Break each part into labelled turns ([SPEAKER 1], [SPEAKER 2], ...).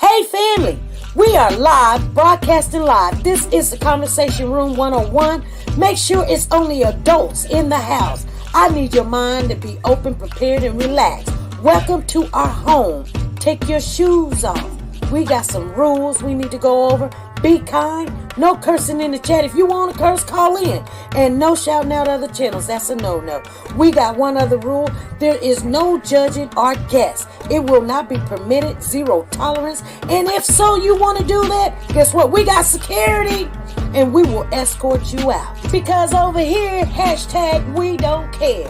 [SPEAKER 1] Hey family, we are live, broadcasting live. This is the Conversation Room 101. Make sure it's only adults in the house. I need your mind to be open, prepared, and relaxed. Welcome to our home. Take your shoes off. We got some rules we need to go over. Be kind. No cursing in the chat. If you want to curse, call in. And no shouting out other channels. That's a no-no. We got one other rule. There is no judging our guests. It will not be permitted. Zero tolerance. And if so, you want to do that, guess what? We got security. And we will escort you out. Because over here, hashtag we don't care.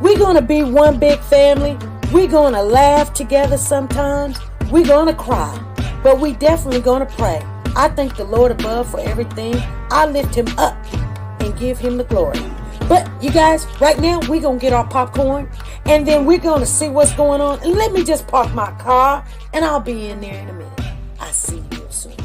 [SPEAKER 1] We're going to be one big family. We're going to laugh together sometimes. We're going to cry. But we definitely going to pray. I thank the Lord above for everything. I lift him up and give him the glory. But you guys, right now, we're going to get our popcorn. And then we're going to see what's going on. And let me just park my car. And I'll be in there in a minute. I'll see you real soon.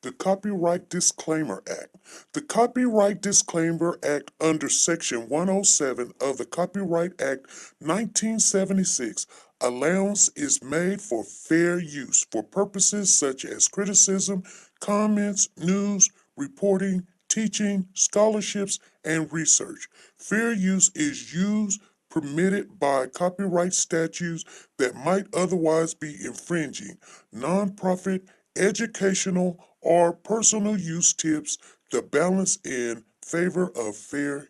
[SPEAKER 2] The Copyright Disclaimer Act. The Copyright Disclaimer Act under Section 107 of the Copyright Act 1976, allowance is made for fair use for purposes such as criticism, comments, news, reporting, teaching, scholarships, and research. Fair use is used permitted by copyright statutes that might otherwise be infringing. Nonprofit, educational, or personal use tips the balance in favor of fair.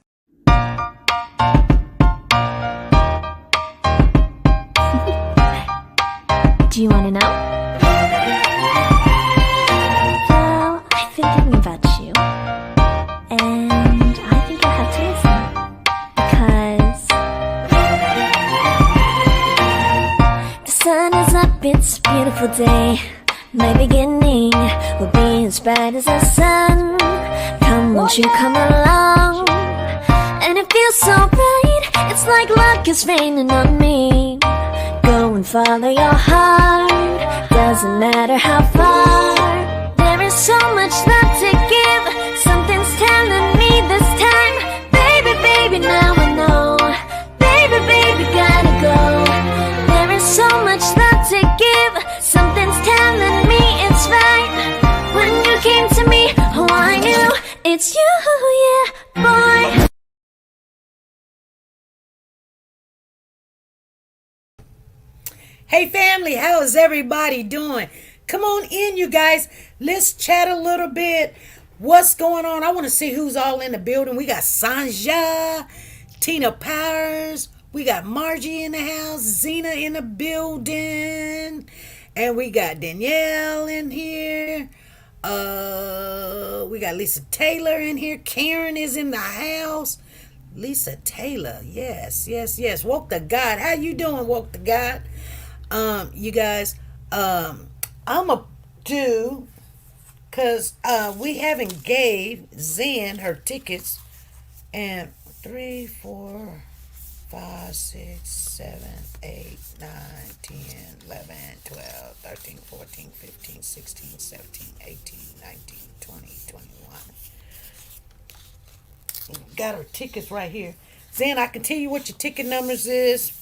[SPEAKER 3] Do you want to know? Well, I've been thinking about you, and I think you'll have to listen, because the sun is up, it's a beautiful day. My beginning will be as bright as the sun. Come, won't you come along? And it feels so bright, it's like luck is raining on me. Go and follow your heart, doesn't matter how far. There is so much love to give, something's telling me this time. Baby, baby, now I know. Baby, baby, gotta go. There is so much love to give, something's telling me it's right. When you came to me, oh I knew it's you, yeah, boy.
[SPEAKER 1] Hey family, how is everybody doing? Come on in, you guys. Let's chat a little bit. What's going on? I want to see who's all in the building. We got Sanja, Tina Powers. We got Margie in the house, Zena in the building. And we got Danielle in here. We got Lisa Taylor in here. Karen is in the house. Lisa Taylor, yes. Woke the God. How you doing, Woke the God? You guys, I'ma do, cause we haven't gave Zen her tickets, and 3, 4, 5, 6, 7, 8, 9, 10, 11, 12, 13, 14, 15, 16, 17, 18, 19, 20, 21. Got her tickets right here. Zen, I can tell you what your ticket numbers is.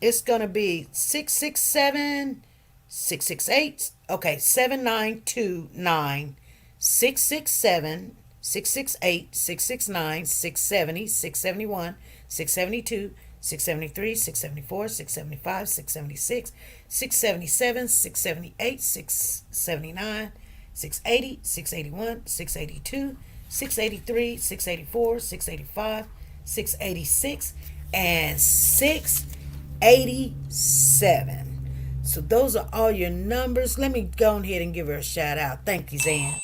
[SPEAKER 1] It's going to be 667, 668, okay, 7929, 667, 668, 669, 670, 671, 672, 673, 674, 675, 676, 677, 678, 679, 680, 681, 682, 683, 684, 685, 686, and 687. So those are all your numbers. Let me go ahead and give her a shout out. Thank you, Zan.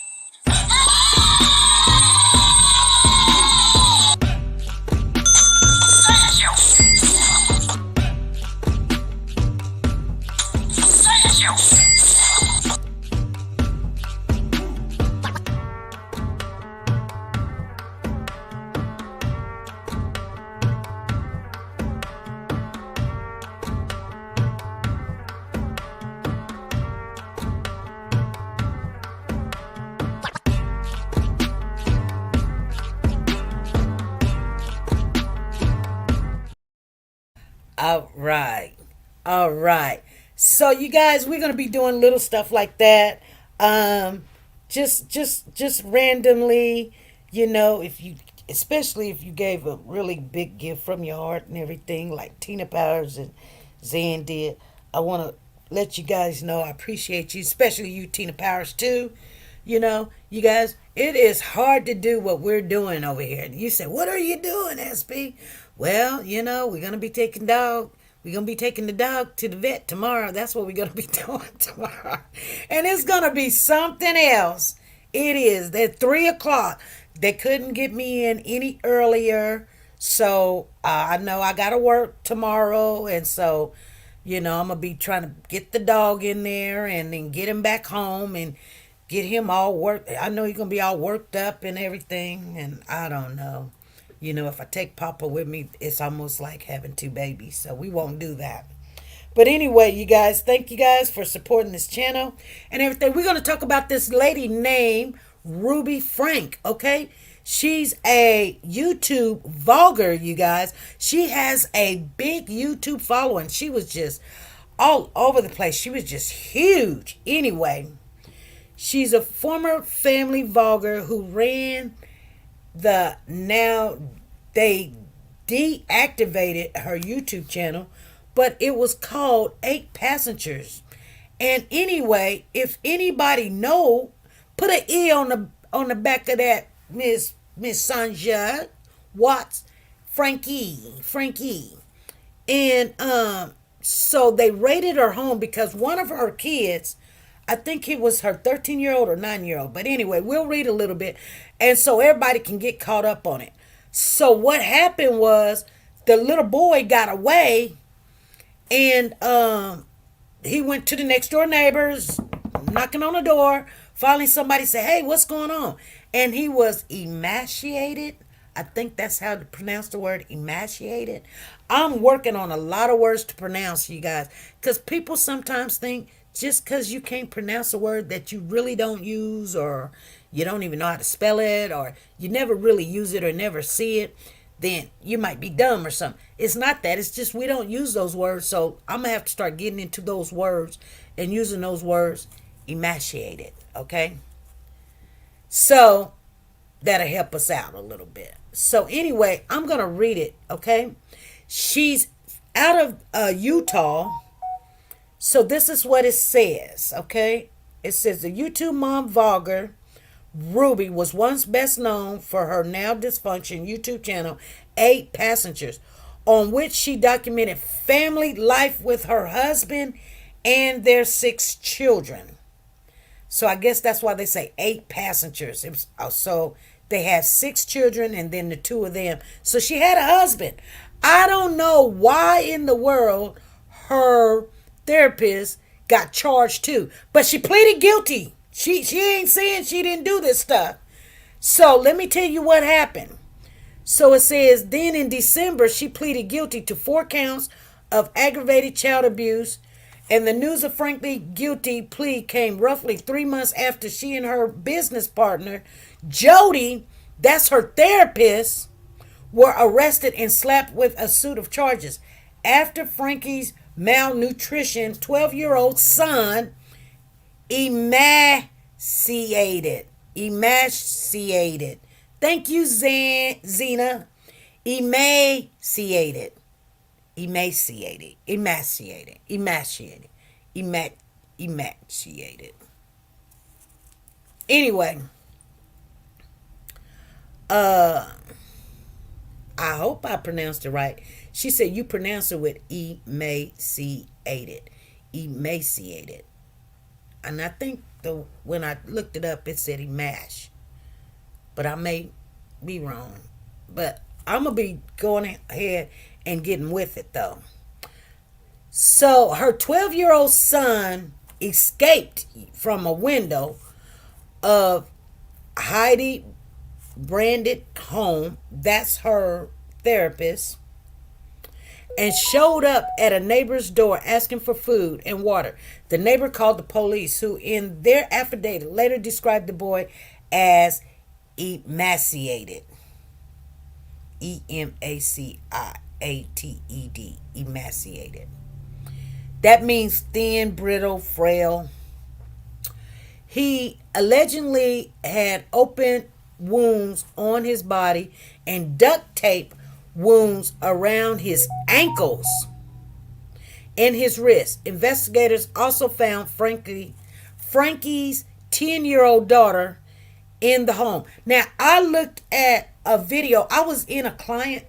[SPEAKER 1] All right. All right. So you guys, we're gonna be doing little stuff like that. Just randomly, if you especially if you gave a really big gift from your heart and everything, like Tina Powers and Zan did. I wanna let you guys know I appreciate you, especially you, Tina Powers, too. You guys, it is hard to do what we're doing over here. You say, what are you doing, SP? Well, we're gonna be taking dog. We're gonna be taking the dog to the vet tomorrow. That's what we're gonna be doing tomorrow. And it's gonna be something else. It is. At 3 o'clock. They couldn't get me in any earlier. So I know I gotta work tomorrow, and so I'm gonna be trying to get the dog in there and then get him back home and get him all worked. I know he's gonna be all worked up and everything, and I don't know. If I take Papa with me, it's almost like having two babies, so we won't do that. But anyway, you guys, thank you guys for supporting this channel and everything. We're going to talk about this lady named Ruby Frank, okay? She's a YouTube vlogger, you guys. She has a big YouTube following. She was just all over the place. She was just huge. Anyway, she's a former family vlogger who ran now they deactivated her YouTube channel, but it was called 8 Passengers. And anyway, if anybody know, put an E on the back of that, Miss Sanja Watts, Frankie. And so they raided her home because one of her kids, I think it was her 13-year-old or 9-year-old. But anyway, we'll read a little bit. And so everybody can get caught up on it. So what happened was the little boy got away, and he went to the next door neighbors, knocking on the door. Finally, somebody said, hey, what's going on? And he was emaciated. I think that's how to pronounce the word, emaciated. I'm working on a lot of words to pronounce, you guys, because people sometimes think just because you can't pronounce a word that you really don't use, or you don't even know how to spell it, or you never really use it or never see it, then you might be dumb or something. It's not that. It's just we don't use those words. So I'm going to have to start getting into those words and using those words, emaciated, okay? So that'll help us out a little bit. So anyway, I'm going to read it, okay? She's out of Utah. So this is what it says, okay? It says the YouTube mom vlogger Ruby was once best known for her now dysfunction YouTube channel 8 Passengers, on which she documented family life with her husband and their 6 children. So I guess that's why they say 8 passengers. So they had 6 children and then the 2 of them. So she had a husband. I don't know why in the world her therapist got charged too, but she pleaded guilty. She ain't saying she didn't do this stuff. So let me tell you what happened. So it says, then in December, she pleaded guilty to 4 counts of aggravated child abuse. And the news of Frank's guilty plea came roughly 3 months after she and her business partner, Jody, that's her therapist, were arrested and slapped with a suit of charges after Frankie's malnutrition 12-year-old son emaciated. Thank you, Zena. Emaciated. Anyway, I hope I pronounced it right. She said you pronounce it with emaciated. Emaciated. And I think when I looked it up, it said emash. But I may be wrong. But I'm going to be going ahead and getting with it, though. So her 12-year-old son escaped from a window of Heidi Branded home, that's her therapist, and showed up at a neighbor's door asking for food and water. The neighbor called the police, who in their affidavit later described the boy as emaciated. emaciated. That means thin, brittle, frail. He allegedly had open wounds on his body and duct tape wounds around his ankles and his wrists. Investigators also found Frankie's 10-year-old daughter in the home. Now, I looked at a video. I was in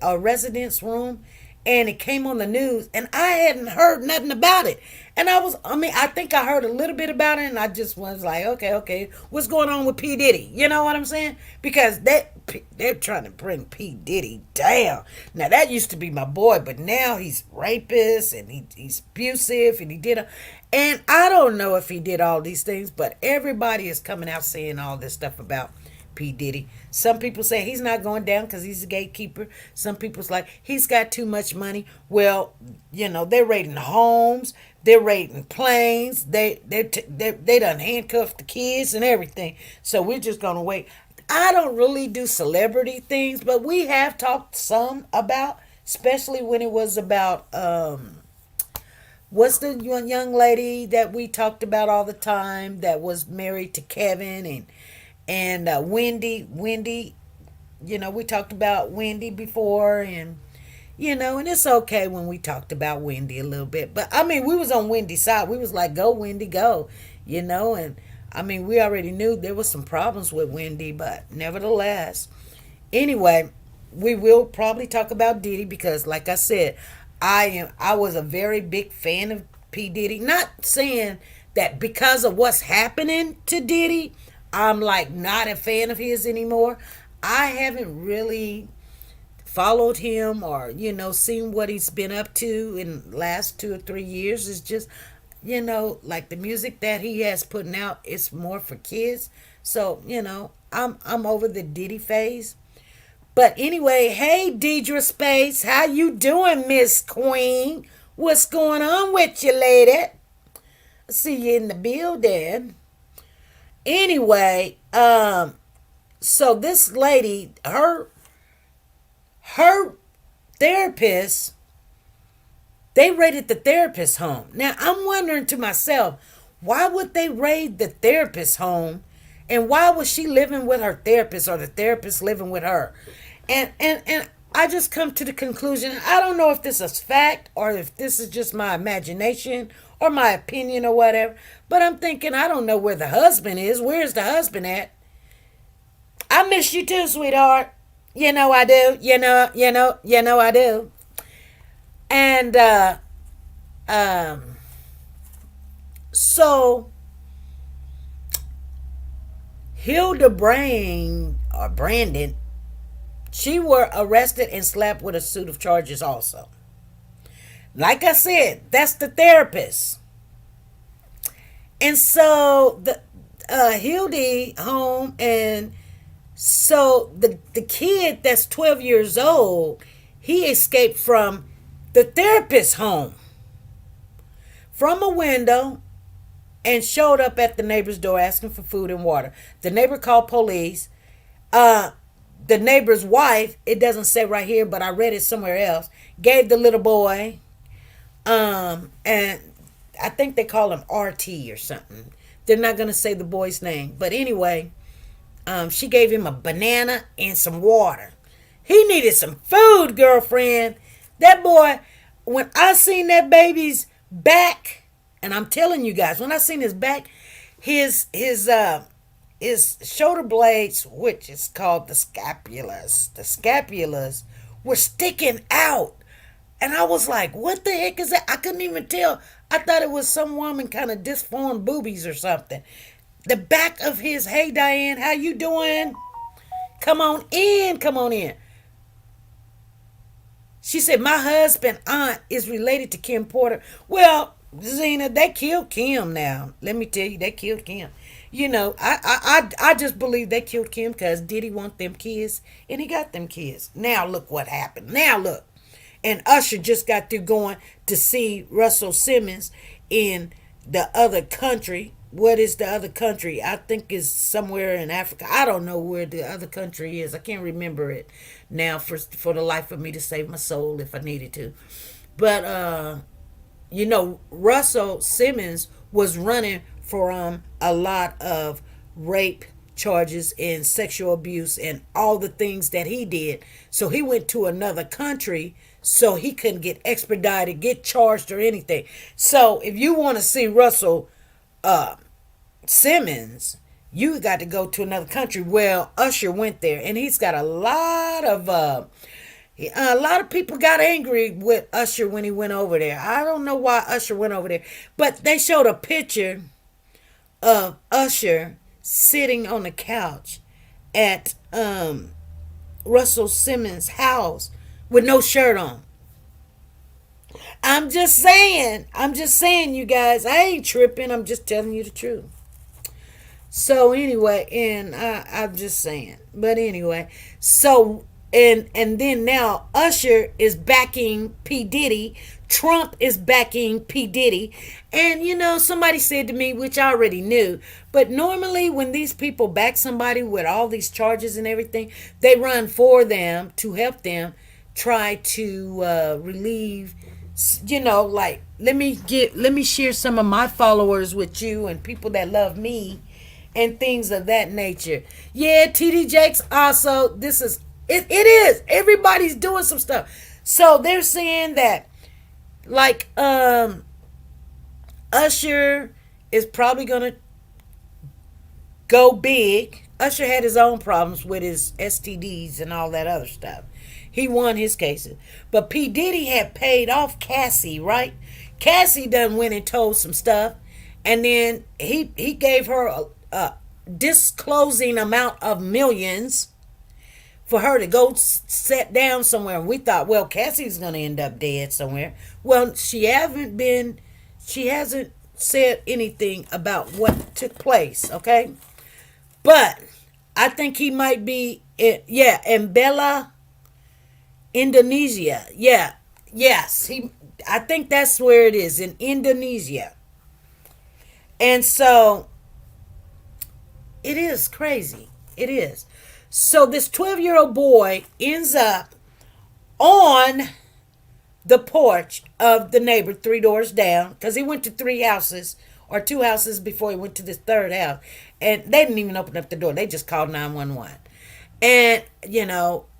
[SPEAKER 1] a residence room, and it came on the news, and I hadn't heard nothing about it. And I think I heard a little bit about it, and I just was like, okay, what's going on with P. Diddy? You know what I'm saying? Because they're trying to bring P. Diddy down. Now, that used to be my boy, but now he's rapist, and he's abusive, and and I don't know if he did all these things, but everybody is coming out saying all this stuff about P. Diddy. Some people say he's not going down because he's a gatekeeper. Some people's like he's got too much money. Well, they're raiding homes, they're raiding planes, they done handcuffed the kids and everything. So we're just gonna wait. I don't really do celebrity things, but we have talked some about, especially when it was about what's the young lady that we talked about all the time that was married to Kevin and Wendy, we talked about Wendy before, and and it's okay when we talked about Wendy a little bit, but I mean, we was on Wendy's side. We was like, go Wendy, go, and I mean, we already knew there was some problems with Wendy, but nevertheless, anyway, we will probably talk about Diddy because, like I said, I was a very big fan of P. Diddy. Not saying that because of what's happening to Diddy, I'm like not a fan of his anymore. I haven't really followed him or seen what he's been up to in the last 2 or 3 years. It's just like the music that he has putting out, it's more for kids. So I'm over the Diddy phase. But anyway, hey Deidre Space, how you doing, Miss Queen? What's going on with you, lady? I see you in the building. Anyway, so this lady, her therapist, they raided the therapist's home. Now, I'm wondering to myself, why would they raid the therapist's home? And why was she living with her therapist or the therapist living with her? And I just come to the conclusion, I don't know if this is fact or if this is just my imagination or my opinion or whatever, but I'm thinking, I don't know where the husband is. Where's the husband at? I miss you too, sweetheart. I do. I do. And so Hilda Brandon, she were arrested and slapped with a suit of charges also. Like I said, that's the therapist. And so the Hildy home, and so the kid that's 12 years old, he escaped from the therapist's home from a window and showed up at the neighbor's door asking for food and water. The neighbor called police. The neighbor's wife, it doesn't say right here, but I read it somewhere else, gave the little boy, and I think they call him RT or something. They're not going to say the boy's name. But anyway, she gave him a banana and some water. He needed some food, girlfriend. That boy, when I seen that baby's back, and I'm telling you guys, when I seen his back, his shoulder blades, which is called the scapulas were sticking out. And I was like, what the heck is that? I couldn't even tell. I thought it was some woman kind of disformed boobies or something. The back of his, hey Diane, how you doing? Come on in. She said, my husband, aunt, is related to Kim Porter. Well, Zena, they killed Kim now. Let me tell you, they killed Kim. I just believe they killed Kim because Diddy want them kids, and he got them kids. Now look what happened. Now look. And Usher just got through going to see Russell Simmons in the other country, what is the other country? I think it's somewhere in Africa. I don't know where the other country is. I can't remember it now for the life of me to save my soul if I needed to. But Russell Simmons was running from a lot of rape charges and sexual abuse and all the things that he did. So he went to another country so he couldn't get expedited, get charged or anything. So if you want to see Russell Simmons, you got to go to another country. Well, Usher went there, and he's got a lot of people got angry with Usher when he went over there. I don't know why Usher went over there, but they showed a picture of Usher sitting on the couch at Russell Simmons' house with no shirt on. I'm just saying, you guys, I ain't tripping. I'm just telling you the truth. So anyway, and I'm just saying. But anyway, so and then now Usher is backing P. Diddy. Trump is backing P. Diddy. And somebody said to me, which I already knew, but normally when these people back somebody with all these charges and everything, they run for them to help them try to relieve, like let me share some of my followers with you and people that love me and things of that nature. Yeah, TD Jakes also, this is it is. Everybody's doing some stuff. So they're saying that like Usher is probably gonna go big. Usher had his own problems with his STDs and all that other stuff. He won his cases. But P. Diddy had paid off Cassie, right? Cassie done went and told some stuff. And then he gave her a disclosing amount of millions for her to go sit down somewhere. And we thought, well, Cassie's going to end up dead somewhere. Well, she hasn't said anything about what took place, okay? But I think he might be, in Bella, Indonesia. Yeah, yes. I think that's where it is, in Indonesia. And so, it is crazy. It is. So this 12-year-old boy ends up on the porch of the neighbor 3 doors down, because he went to 3 houses or 2 houses before he went to this 3rd house. And they didn't even open up the door. They just called 911. And,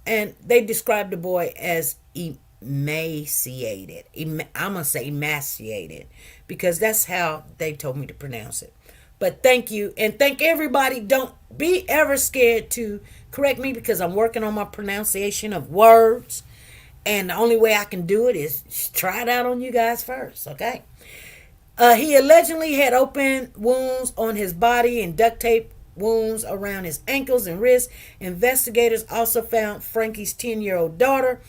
[SPEAKER 1] and they described the boy as emaciated. I'm going to say emaciated because that's how they told me to pronounce it. But thank you. And thank everybody. Don't be ever scared to correct me because I'm working on my pronunciation of words. And the only way I can do it is try it out on you guys first, okay? He allegedly had open wounds on his body and duct tape wounds around his ankles and wrists. Investigators also found Franke's 10-year-old daughter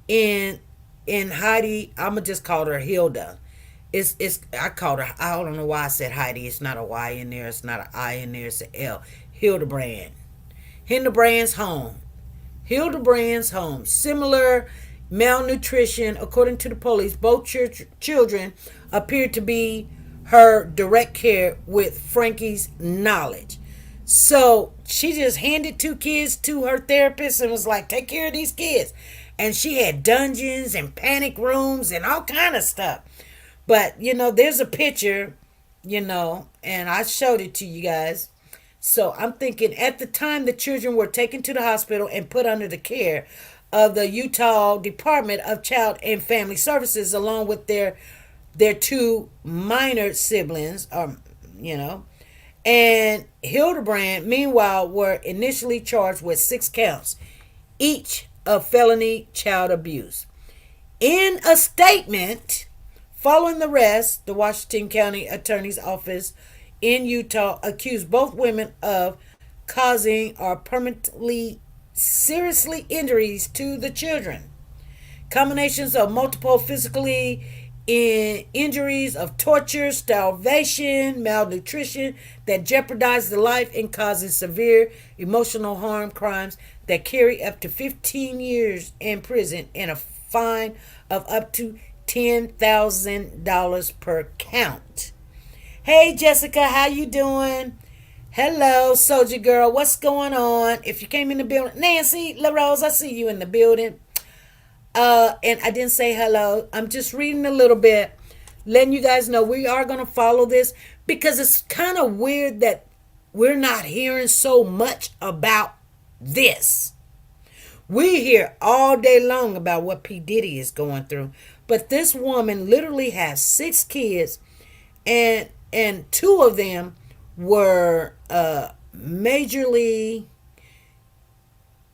[SPEAKER 1] in Heidi. I'm going to just call her Hilda. I called her, I don't know why I said Heidi. It's not a Y in there. It's not an I in there. It's an L. Hildebrand. Hildebrand's home. Similar malnutrition, according to the police. Both children appeared to be her direct care with Franke's knowledge. So she just handed 2 kids to her therapist and was like, take care of these kids. And she had dungeons and panic rooms and all kind of stuff. But, there's a picture, and I showed it to you guys. So I'm thinking at the time the children were taken to the hospital and put under the care of the Utah Department of Child and Family Services, along with their 2 minor siblings, and Hildebrand, meanwhile, were initially charged with 6 counts, each of felony child abuse. In a statement following the arrest, the Washington County Attorney's Office in Utah accused both women of causing or permanently seriously injuries to the children. Combinations of multiple physically injuries, of torture, starvation, malnutrition that jeopardize the life and causes severe emotional harm, crimes that carry up to 15 years in prison and a fine of up to $10,000 per count. Hey Jessica, how you doing? Hello, Soldier Girl. What's going on? If you came in the building, Nancy LaRose, I see you in the building. And I didn't say hello. I'm just reading a little bit, letting you guys know we are going to follow this because it's kind of weird that we're not hearing so much about this. We hear all day long about what P. Diddy is going through, but this woman literally has 6 kids, and two of them were majorly.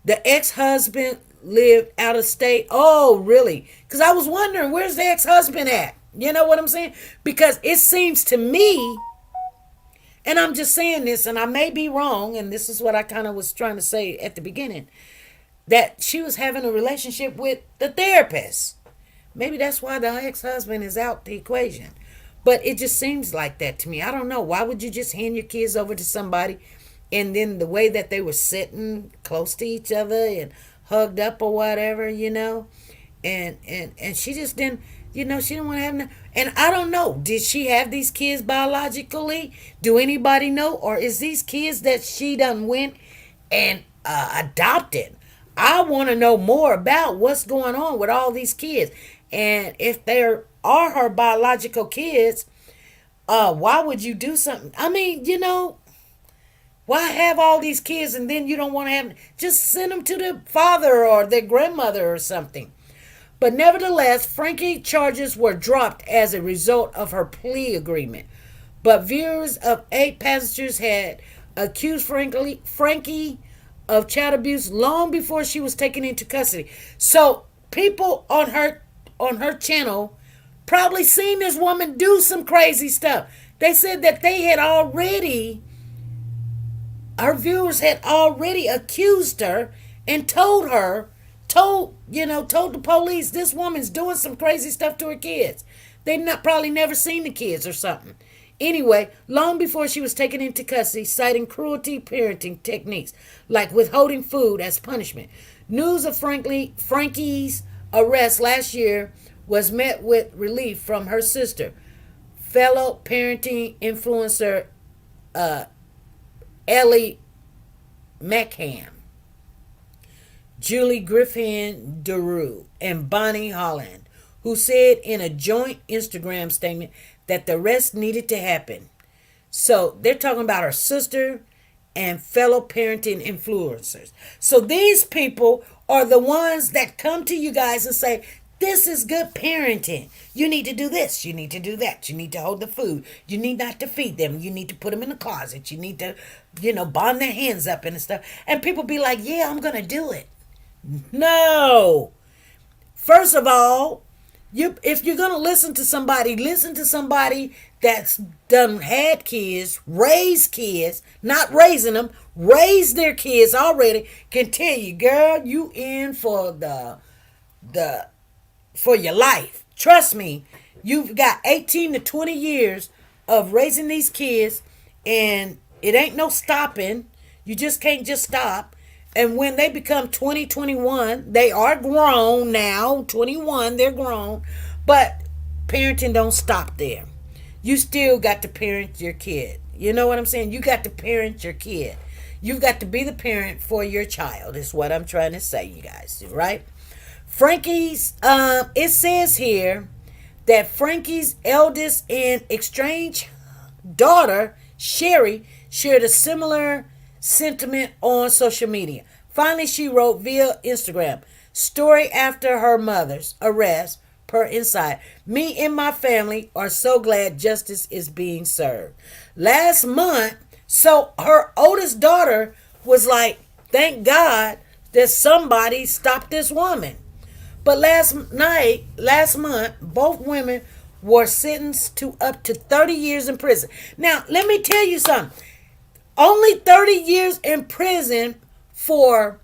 [SPEAKER 1] The ex-husband lived out of state. Oh, really? Because I was wondering, where's the ex-husband at? You know what I'm saying? Because it seems to me, and I'm just saying this, and I may be wrong, and this is what I kind of was trying to say at the beginning, that she was having a relationship with the therapist. Maybe that's why the ex-husband is out the equation. But it just seems like that to me. I don't know. Why would you just hand your kids over to somebody, and then the way that they were sitting close to each other and hugged up or whatever, and she just didn't, she didn't want to have and I don't know, did she have these kids biologically? Do anybody know? Or is these kids that she done went and adopted? I want to know more about what's going on with all these kids. And if there are her biological kids, why would you do something? I mean, why have all these kids and then you don't want to have them? Just send them to the father or their grandmother or something. But nevertheless, Franke charges were dropped as a result of her plea agreement. But viewers of 8 passengers had accused Franke of child abuse long before she was taken into custody. So people on her channel probably seen this woman do some crazy stuff. They said that her viewers had already accused her and told the police this woman's doing some crazy stuff to her kids. They probably never seen the kids or something. Anyway, long before she was taken into custody, citing cruelty parenting techniques like withholding food as punishment. News of Franke's arrest last year was met with relief from her sister, fellow parenting influencer Ellie McCann, Julie Griffin Deru, and Bonnie Holland, who said in a joint Instagram statement that the arrest needed to happen. So they're talking about her sister and fellow parenting influencers. So these people are the ones that come to you guys and say, this is good parenting. You need to do this. You need to do that. You need to hold the food. You need not to feed them. You need to put them in the closet. You need to, bond their hands up and stuff. And people be like, yeah, I'm going to do it. No. First of all, if you're going to listen to somebody that's done had kids, raised kids, not raising them, raised their kids already, can tell you, girl, you in for for your life. Trust me, you've got 18 to 20 years of raising these kids, and it ain't no stopping. You just can't just stop. And when they become 20, 21, they are grown now. 21, they're grown. But parenting don't stop there. You still got to parent your kid. You know what I'm saying? You got to parent your kid. You've got to be the parent for your child, is what I'm trying to say, you guys. Right? Franke's, it says here that Franke's eldest and estranged daughter, Sherry, shared a similar sentiment on social media. Finally, she wrote via Instagram, story after her mother's arrest, per Inside. Me and my family are so glad justice is being served. Last month, so her oldest daughter was like, thank God that somebody stopped this woman. But last month, both women were sentenced to up to 30 years in prison. Now, let me tell you something. Only 30 years in prison for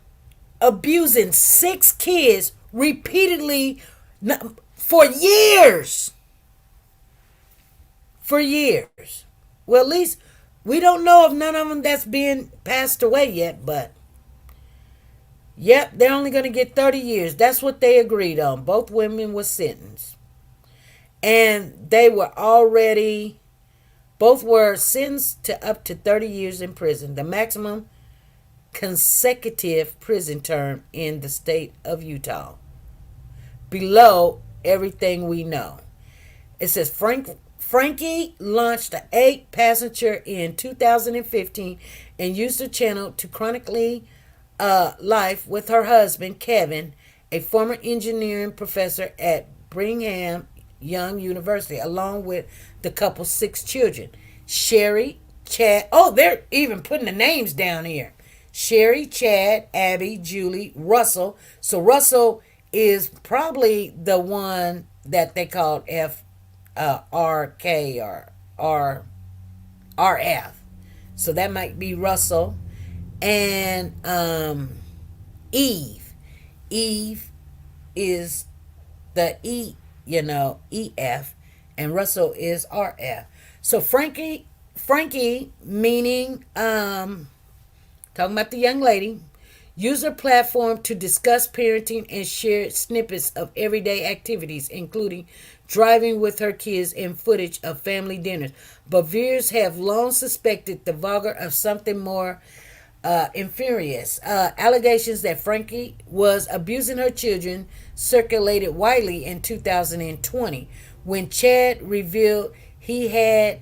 [SPEAKER 1] abusing 6 kids repeatedly for years. For years. Well, at least we don't know of none of them that's been passed away yet, but yep, they're only going to get 30 years. That's what they agreed on. Both women were sentenced. And they were already Both were sentenced to up to 30 years in prison, the maximum consecutive prison term in the state of Utah. Below everything we know. It says Franke launched an 8-passenger in 2015 and used the channel to chronically life with her husband, Kevin, a former engineering professor at Brigham Young University, along with the couple's 6 children. Sherry, Chad, they're even putting the names down here. Sherry, Chad, Abby, Julie, Russell. So Russell is probably the one that they called RK or RF. So that might be Russell. And Eve. Eve is the EF, and Russell is RF. So Franke meaning talking about the young lady, used her platform to discuss parenting and share snippets of everyday activities, including driving with her kids and footage of family dinners. But viewers have long suspected the vlogger of something more infurious. Allegations that Franke was abusing her children circulated widely in 2020 when Chad revealed he had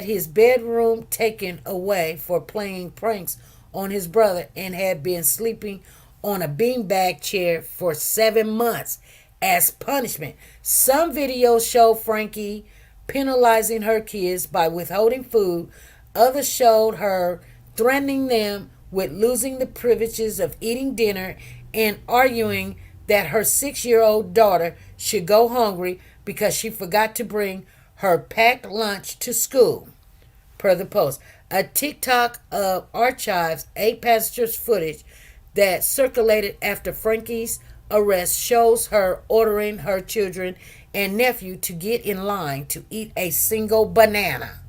[SPEAKER 1] his bedroom taken away for playing pranks on his brother and had been sleeping on a beanbag chair for 7 months as punishment. Some videos show Franke penalizing her kids by withholding food. Others showed her threatening them with losing the privileges of eating dinner and arguing that her 6-year-old daughter should go hungry because she forgot to bring her packed lunch to school, per the post. A TikTok of archives 8 passengers footage that circulated after Franke's arrest shows her ordering her children and nephew to get in line to eat a single banana.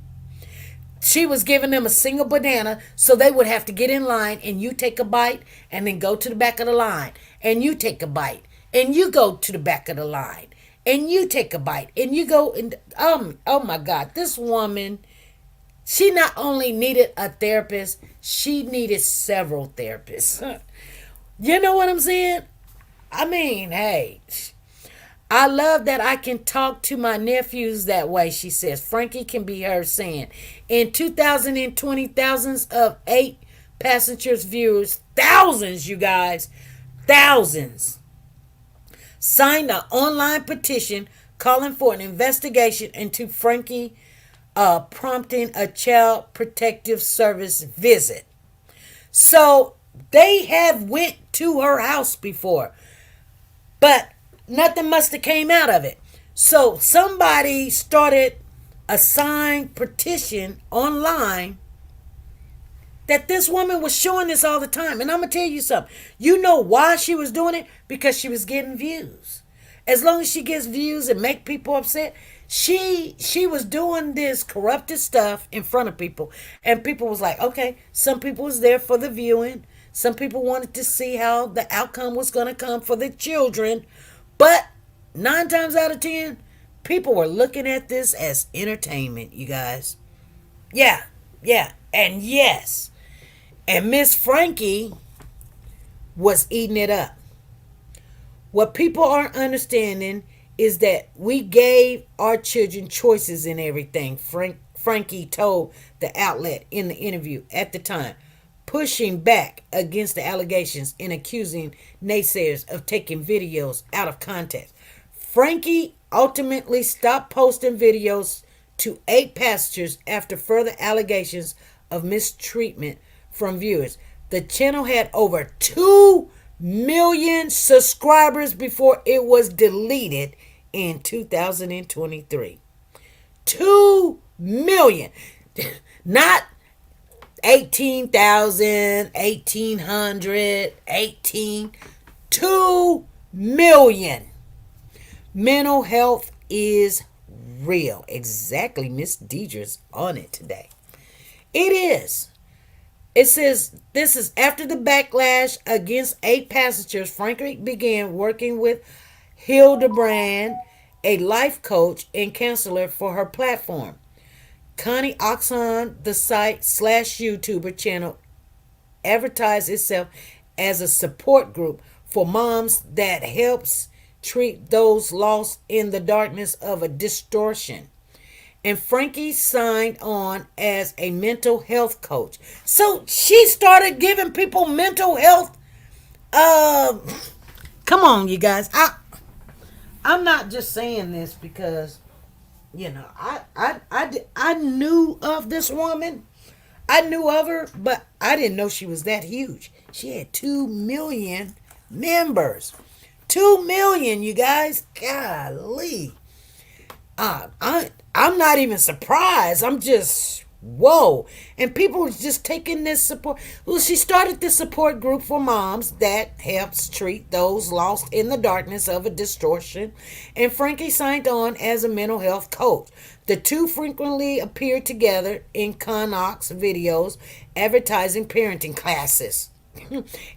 [SPEAKER 1] She was giving them a single banana so they would have to get in line, and you take a bite and then go to the back of the line, and you take a bite and you go to the back of the line and you take a bite and you go and oh my God, this woman, she not only needed a therapist, she needed several therapists. You know what I'm saying? I mean, hey, I love that I can talk to my nephews that way, she says. Franke can be heard saying. In 2020, thousands of 8 passengers viewers, thousands, you guys, thousands, signed an online petition calling for an investigation into Franke prompting a child protective service visit. So they have went to her house before, but nothing must have came out of it. So somebody started a signed petition online that this woman was showing this all the time. And I'm going to tell you something. You know why she was doing it? Because she was getting views. As long as she gets views and make people upset, she was doing this corrupted stuff in front of people. And people was like, okay, some people was there for the viewing. Some people wanted to see how the outcome was going to come for the children. But 9 times out of 10, people were looking at this as entertainment, you guys. Yeah, and yes. And Miss Franke was eating it up. What people aren't understanding is that we gave our children choices in everything, Franke told the outlet in the interview at the time, pushing back against the allegations and accusing naysayers of taking videos out of context. Franke ultimately stopped posting videos to 8 passengers after further allegations of mistreatment from viewers. The channel had over 2 million subscribers before it was deleted in 2023. 2 million. Not 18,000, 1,800, 2 million. Mental health is real. Exactly. Miss Deidre's on it today. It is. It says, this is after the backlash against 8 passengers. Franke began working with Hildebrand, a life coach and counselor, for her platform. Connie Oxon, the site slash YouTuber channel, advertised itself as a support group for moms that helps treat those lost in the darkness of a distortion. And Franke signed on as a mental health coach. So she started giving people mental health. Come on, you guys. I'm not just saying this because, I knew of this woman. I knew of her, but I didn't know she was that huge. She had 2 million members. 2 million, you guys. Golly. I'm not even surprised. I'm just, whoa. And people were just taking this support. Well, she started this support group for moms that helps treat those lost in the darkness of a distortion. And Franke signed on as a mental health coach. The two frequently appeared together in Connox videos advertising parenting classes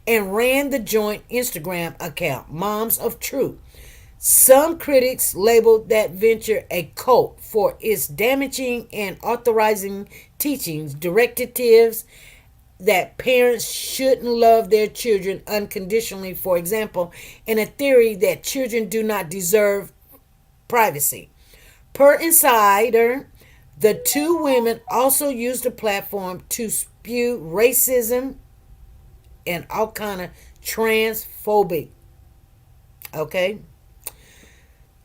[SPEAKER 1] and ran the joint Instagram account, Moms of Truth. Some critics labeled that venture a cult for its damaging and authorizing teachings, directives that parents shouldn't love their children unconditionally, for example, and a theory that children do not deserve privacy. Per Insider, the two women also used the platform to spew racism and all kind of transphobic. Okay?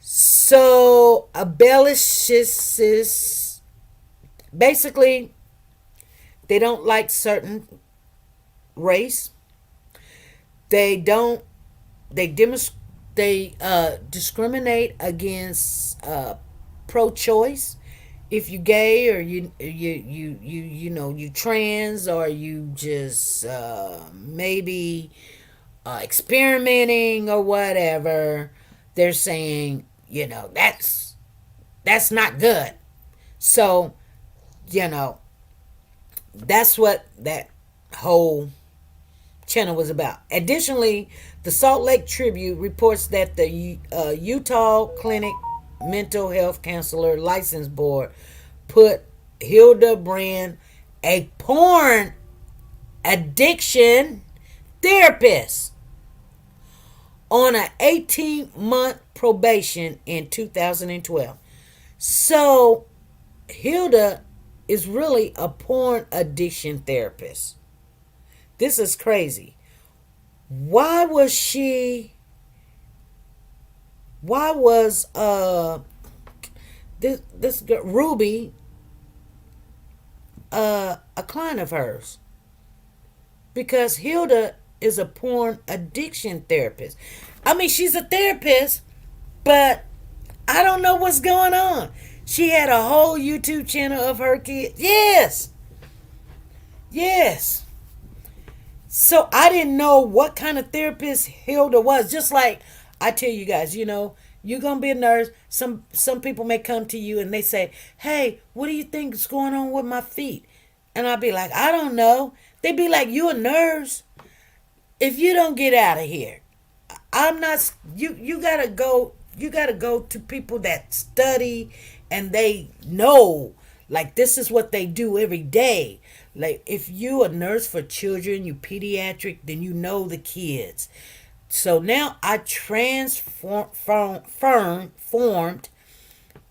[SPEAKER 1] So, embellishes, basically, they don't like certain race. They discriminate against pro-choice. If you gay or you trans or you just maybe experimenting or whatever, they're saying, that's not good. So, that's what that whole channel was about. Additionally, the Salt Lake Tribune reports that the Utah Clinic Mental Health Counselor License Board put Hilda Brand, a porn addiction therapist, on an 18-month probation in 2012. So, Hilda is really a porn addiction therapist. This is crazy. Why was this girl, Ruby, a client of hers? Because Hilda is a porn addiction therapist. I mean, she's a therapist, but I don't know what's going on. She had a whole YouTube channel of her kids. Yes. So I didn't know what kind of therapist Hilda was. Just like I tell you guys, you're going to be a nurse. Some people may come to you and they say, hey, what do you think is going on with my feet? And I'll be like, I don't know. They'd be like, you a nurse? If you don't get out of here, I'm not, you gotta go to people that study and they know, like, this is what they do every day. Like, if you a nurse for children, you pediatric, then you know the kids. So now I transformed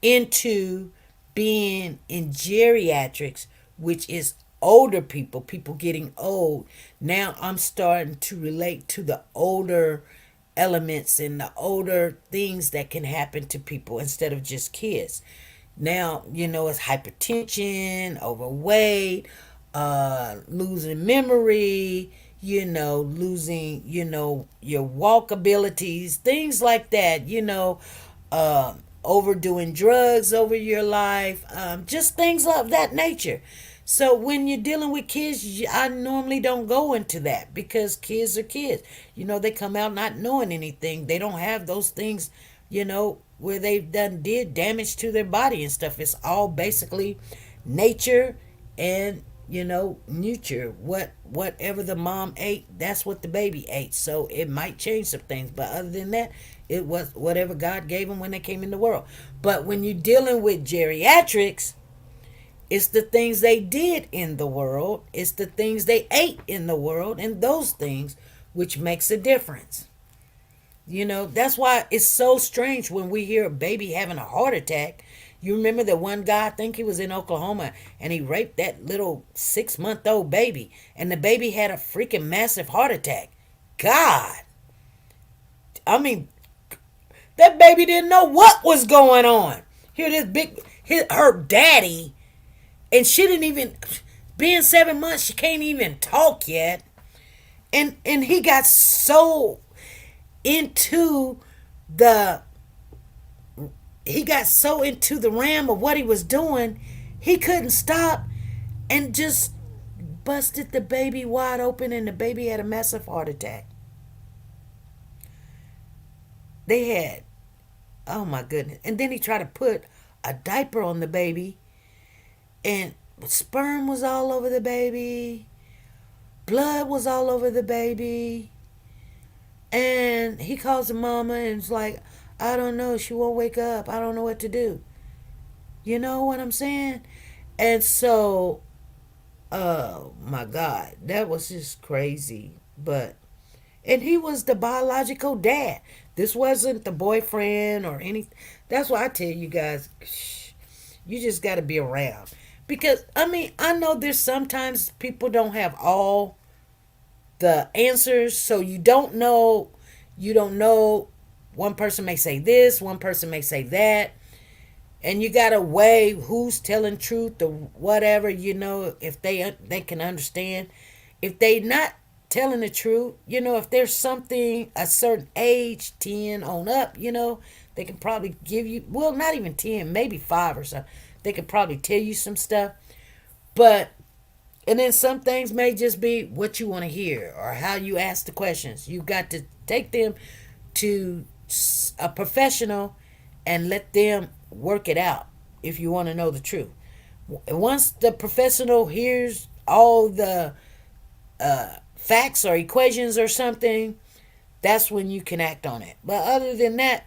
[SPEAKER 1] into being in geriatrics, which is older people getting old. Now I'm starting to relate to the older elements and the older things that can happen to people instead of just kids. Now, it's hypertension, overweight, losing memory, losing, your walk abilities, things like that, overdoing drugs over your life, just things of that nature. So when you're dealing with kids, I normally don't go into that because kids are kids. They come out not knowing anything. They don't have those things, where they've did damage to their body and stuff. It's all basically nature and, nurture. Whatever the mom ate, that's what the baby ate. So it might change some things. But other than that, it was whatever God gave them when they came in the world. But when you're dealing with geriatrics, It's the things they did in the world. It's the things they ate in the world, and those things which makes a difference. That's why it's so strange when we hear a baby having a heart attack. You remember that one guy, I think he was in Oklahoma, and he raped that little 6-month-old baby, and the baby had a freaking massive heart attack. God. I mean, that baby didn't know what was going on. Here, her daddy, and she didn't even, being 7 months, she can't even talk yet. And he got so into the realm of what he was doing, he couldn't stop and just busted the baby wide open, and the baby had a massive heart attack. They had, oh my goodness. And then he tried to put a diaper on the baby, and sperm was all over the baby, blood was all over the baby. And he calls the mama and it's like, I don't know, she won't wake up, I don't know what to do. You know what I'm saying? And so, oh my God, that was just crazy. And he was the biological dad. This wasn't the boyfriend or anything. That's why I tell you guys, you just got to be around. Because, I know there's sometimes people don't have all the answers, so you don't know. One person may say this, one person may say that, and you gotta weigh who's telling truth or whatever. If they can understand. If they not telling the truth, if there's something a certain age, 10 on up, they can probably give you, well, not even 10, maybe 5 or something. They could probably tell you some stuff, and then some things may just be what you want to hear or how you ask the questions. You got to take them to a professional and let them work it out if you want to know the truth. Once the professional hears all the facts or equations or something, that's when you can act on it. But other than that,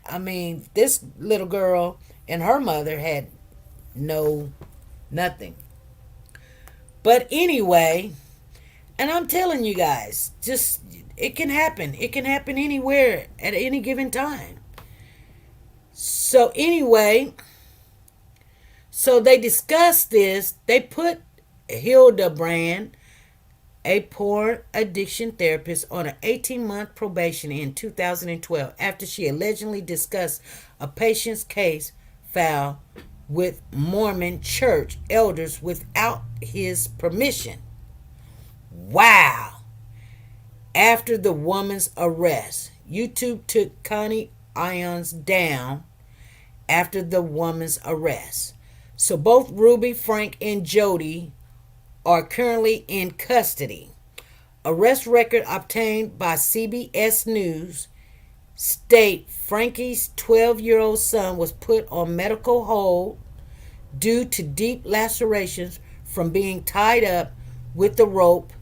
[SPEAKER 1] this little girl and her mother had nothing. But anyway, and I'm telling you guys, just, it can happen. It can happen anywhere at any given time. So anyway, so they discussed this. They put Hildebrand, a porn addiction therapist, on an 18-month probation in 2012 after she allegedly discussed a patient's case file with Mormon church elders without his permission. Wow. After the woman's arrest, YouTube took Connie Ions down after the woman's arrest. So both Ruby, Frank, and Jody are currently in custody. Arrest record obtained by CBS News state Frankie's 12-year-old son was put on medical hold due to deep lacerations from being tied up with the rope,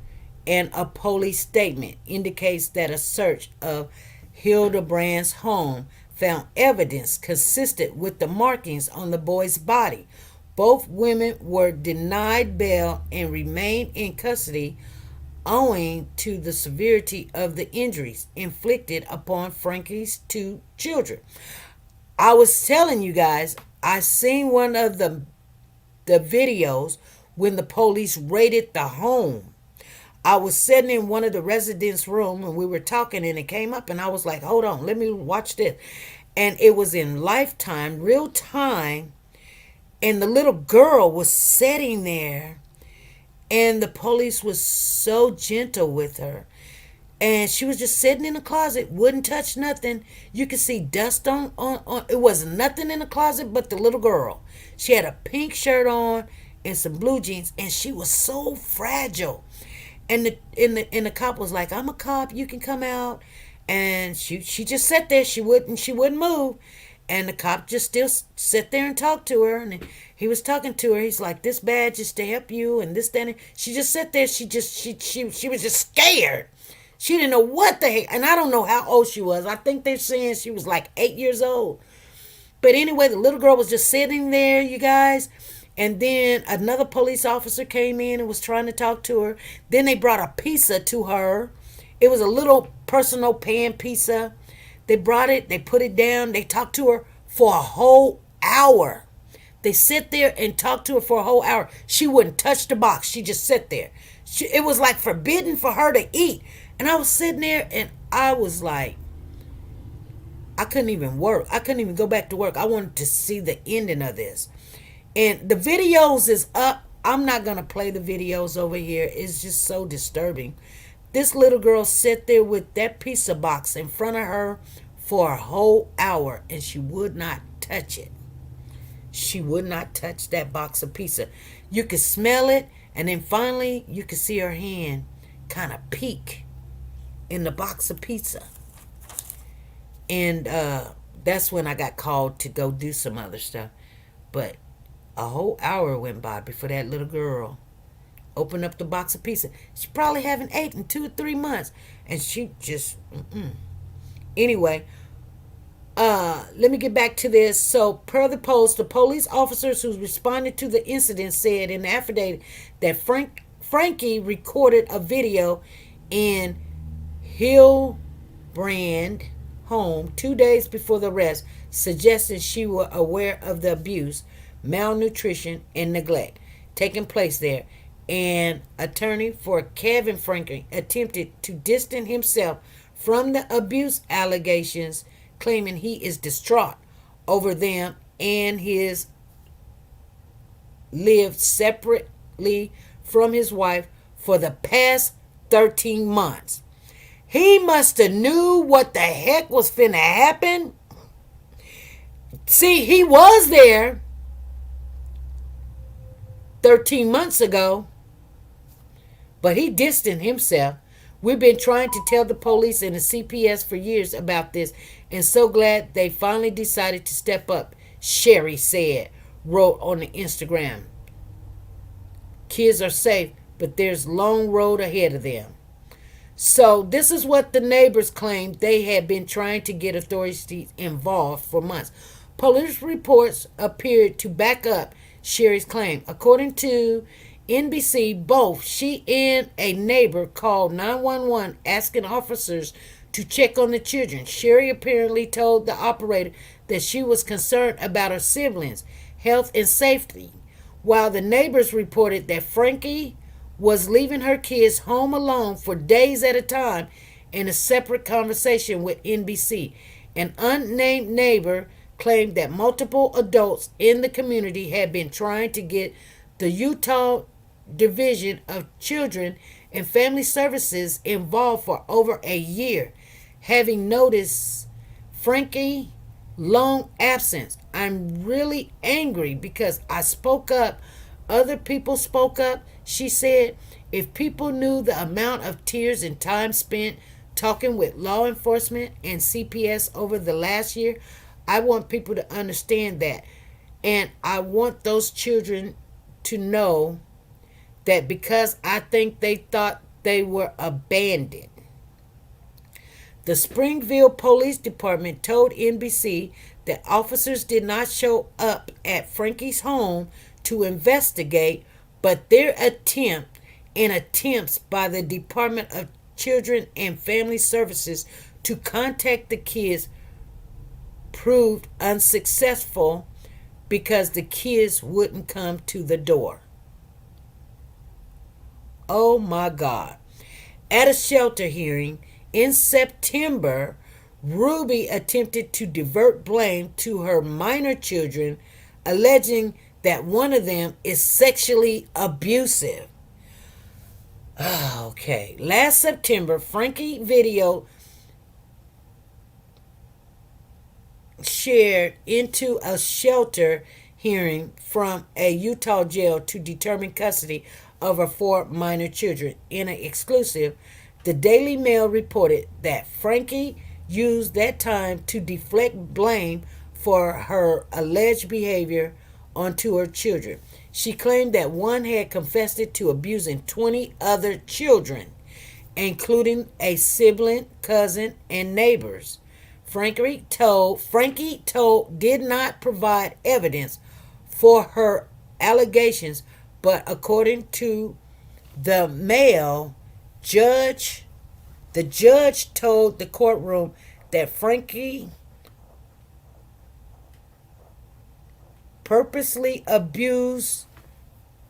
[SPEAKER 1] and a police statement indicates that a search of Hildebrand's home found evidence consistent with the markings on the boy's body. Both women were denied bail and remain in custody owing to the severity of the injuries inflicted upon Frankie's 2 children. I was telling you guys, I seen one of the videos when the police raided the home. I was sitting in one of the residents' room and we were talking, and it came up and I was like, hold on, let me watch this. And it was in Lifetime, real time, and the little girl was sitting there, and the police was so gentle with her. And she was just sitting in the closet, wouldn't touch nothing. You could see dust on. It was nothing in the closet but the little girl. She had a pink shirt on and some blue jeans, and she was so fragile. And the cop was like, I'm a cop, you can come out. And she just sat there. She wouldn't move. And the cop just still sat there and talked to her. And he was talking to her. He's like, this badge is to help you and this, that. And she just sat there. She was just scared. She didn't know what the heck. And I don't know how old she was. I think they're saying she was like 8 years old. But anyway, the little girl was just sitting there, you guys. And then another police officer came in and was trying to talk to her. Then they brought a pizza to her. It was a little personal pan pizza. They brought it, they put it down, they talked to her for a whole hour. They sit there and talk to her for a whole hour. She wouldn't touch the box. She just sat there. It was like forbidden for her to eat. And I was sitting there and I was like, I couldn't even work. I couldn't even go back to work. I wanted to see the ending of this. And the videos is up. I'm not going to play the videos over here. It's just so disturbing. This little girl sat there with that pizza box in front of her for a whole hour and she would not touch it. She would not touch that box of pizza. You could smell it, and then finally you could see her hand kind of peek in the box of pizza. And that's when I got called to go do some other stuff. But a whole hour went by before that little girl opened up the box of pizza. She probably haven't eaten in 2 or 3 months. And she just, Anyway, let me get back to this. So, per the post, the police officers who responded to the incident said in the affidavit that Franke recorded a video in Hillbrand home 2 days before the arrest, suggesting she was aware of the abuse, malnutrition, and neglect taking place there. An attorney for Kevin Franke attempted to distance himself from the abuse allegations, claiming he is distraught over them and his lived separately from his wife for the past 13 months. He must have knew what the heck was finna happen. See, he was there 13 months ago, but he distanced himself. We've been trying to tell the police and the CPS for years about this, and so glad they finally decided to step up, Sherry said, wrote on the Instagram. Kids are safe, but there's a long road ahead of them. So this is what the neighbors claimed. They had been trying to get authorities involved for months. Police reports appeared to back up Sherry's claim. According to NBC, both she and a neighbor called 911 asking officers to check on the children. Sherry apparently told the operator that she was concerned about her siblings' health and safety, while the neighbors reported that Franke was leaving her kids home alone for days at a time. In a separate conversation with NBC, an unnamed neighbor claimed that multiple adults in the community had been trying to get the Utah Division of Children and Family Services involved for over a year. Having noticed Franke's long absence, I'm really angry because I spoke up. Other people spoke up. She said, if people knew the amount of tears and time spent talking with law enforcement and CPS over the last year, I want people to understand that. And I want those children to know that because I think they thought they were abandoned. The Springville Police Department told NBC that officers did not show up at Franke's home to investigate, but their attempts by the Department of Children and Family Services to contact the kids proved unsuccessful because the kids wouldn't come to the door. Oh my God. At a shelter hearing in September, Ruby attempted to divert blame to her minor children, alleging that one of them is sexually abusive. Okay. Last September, Franke video shared into a shelter hearing from a Utah jail to determine custody of her 4 minor children. In an exclusive, the Daily Mail reported that Franke used that time to deflect blame for her alleged behavior onto her children. She claimed that one had confessed to abusing 20 other children, including a sibling, cousin, and neighbors. Franke told did not provide evidence for her allegations, but according to the Mail, the judge told the courtroom that Franke purposely abused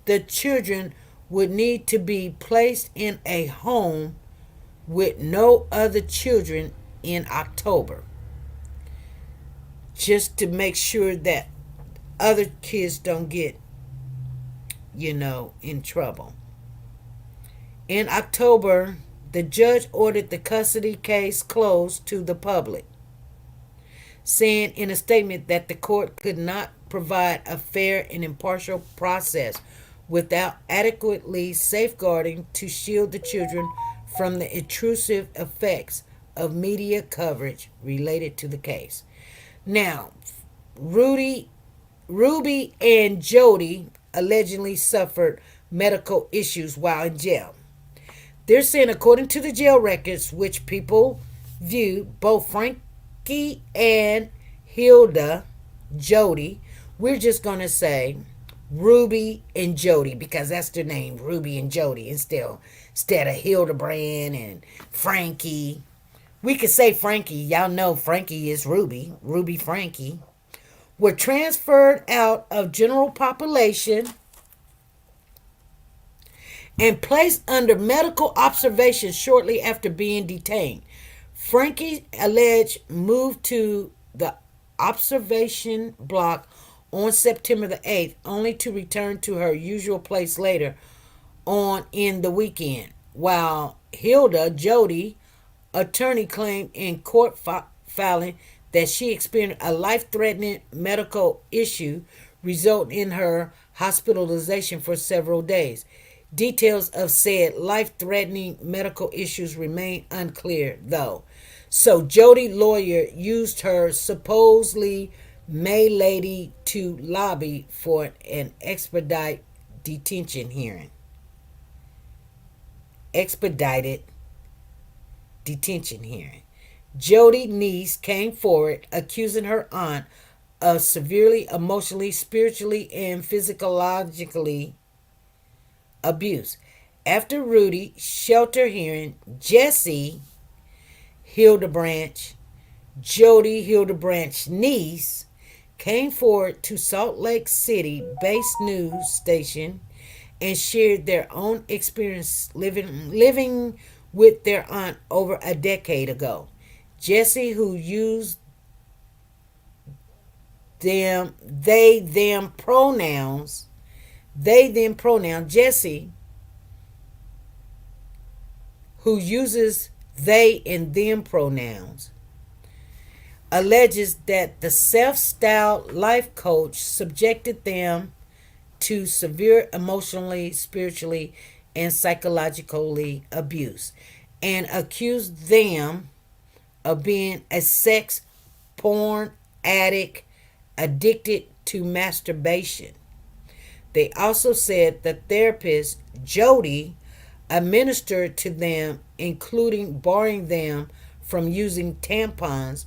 [SPEAKER 1] the children would need to be placed in a home with no other children in October, just to make sure that other kids don't get, in trouble. In October, the judge ordered the custody case closed to the public, saying in a statement that the court could not provide a fair and impartial process without adequately safeguarding to shield the children from the intrusive effects of media coverage related to the case. Now, Ruby and Jody allegedly suffered medical issues while in jail. They're saying, according to the jail records, which people view, both Franke and Hilda, Jody, we're just going to say Ruby and Jody because that's their name, Ruby and Jody, instead of Hildebrand and Franke. We could say Franke. Y'all know Franke is Ruby Franke. Were transferred out of general population and placed under medical observation shortly after being detained. Franke alleged moved to the observation block on September the 8th, only to return to her usual place later on in the weekend, while Hilda, Jody, attorney claimed in court filing that she experienced a life-threatening medical issue resulting in her hospitalization for several days. Details of said life-threatening medical issues remain unclear, though. So Jody's lawyer used her supposedly May lady to lobby for an expedited detention hearing. Expedited detention hearing. Jody's niece came forward accusing her aunt of severely emotionally, spiritually, and physiologically abuse. After Rudy shelter hearing, Jesse Hildebrandt, Jody Hildebrandt's niece, came forward to Salt Lake City-based news station and shared their own experience living with their aunt over a decade ago. Jesse, who used they them pronouns, Jesse, who uses they and them pronouns, alleges that the self-styled life coach subjected them to severe emotionally, spiritually, and psychologically abuse and accused them of being a sex porn addict addicted to masturbation. They also said the therapist, Jody, administered to them, including barring them from using tampons